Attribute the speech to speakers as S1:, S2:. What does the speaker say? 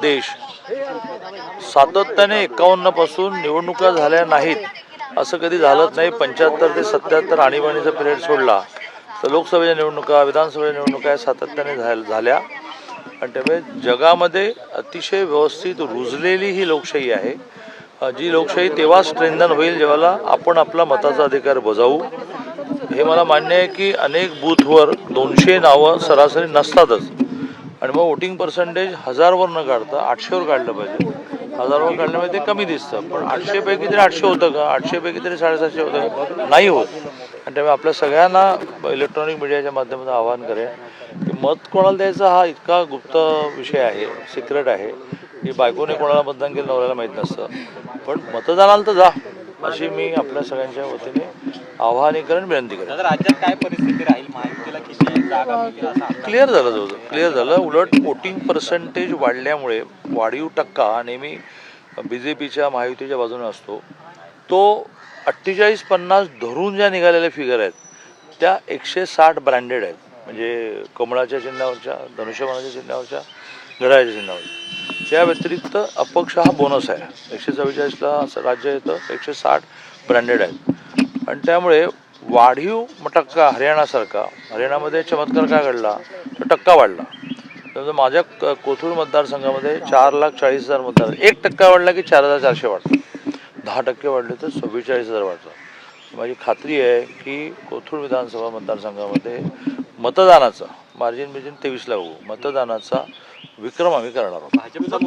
S1: देश सातत्याने 51 पासून निवडणुका झाल्या नाहीत असं कधी झालंच नाही. 75 ते 77 आणीबाणीचा पिरियड सोडला तर लोकसभेच्या निवडणुका, विधानसभेच्या निवडणुका सातत्याने झाल्या आणि त्यामुळे जगामध्ये अतिशय व्यवस्थित रुजलेली ही लोकशाही आहे. जी लोकशाही तेव्हा स्ट्रेंथन होईल जेव्हा आपण आपला मताचा अधिकार बजावू. हे मला मान्य आहे की अनेक बूथवर 200 नावं सरासरी नसतातच आणि मग वोटिंग पर्सेंटेज 1000वर न काढता 800वर काढलं पाहिजे. 1000वर काढल्यामुळे ते कमी दिसतं, पण 800 पैकी तरी 800 होतं का? 800 पैकी तरी 750 होतं का? नाही होत. आणि त्यामुळे आपल्या सगळ्यांना इलेक्ट्रॉनिक मीडियाच्या माध्यमातून आवाहन करेन की मत कोणाला द्यायचा हा इतका गुप्त विषय आहे, सिक्रेट आहे की बायकोने कोणाला मतदान केलं नवऱ्याला माहीत नसतं. पण मतदानाला तर जा अशी मी आपल्या सगळ्यांच्या वतीने आवाहनीकरण विनंती करेन.
S2: राज्यात काय परिस्थिती राहील, महायुतीला किती जागा मिळतील असं
S1: क्लिअर झालं, जवळ क्लिअर झालं. उलट वोटिंग पर्सेंटेज वाढल्यामुळे वाढीव टक्का नेहमी BJPच्या महायुतीच्या बाजूने असतो. तो 48-50 धरून ज्या निघालेल्या फिगर आहेत त्या 160 ब्रँडेड आहेत. म्हणजे कमळाच्या चिन्हावरच्या, धनुष्यबाणाच्या चिन्हावरच्या, घड्याळाच्या चिन्हावरच्या. त्या व्यतिरिक्त अपक्ष हा बोनस आहे. 144ला असं राज्य येतं, 160 ब्रँडेड आहेत. आणि त्यामुळे वाढीव टक्का हरियाणामध्ये चमत्कार काय घडला तर टक्का वाढला. तर माझ्या कोथरूड मतदारसंघामध्ये 4,40,000 मतदार, 1% वाढला की 4,400 वाढतात. 10% वाढले तर 44,000 वाढतात. माझी खात्री आहे की कोथरूड विधानसभा मतदारसंघामध्ये मतदानाचा मार्जिन 23 ला होऊ, मतदानाचा विक्रम आम्ही करणार आहोत.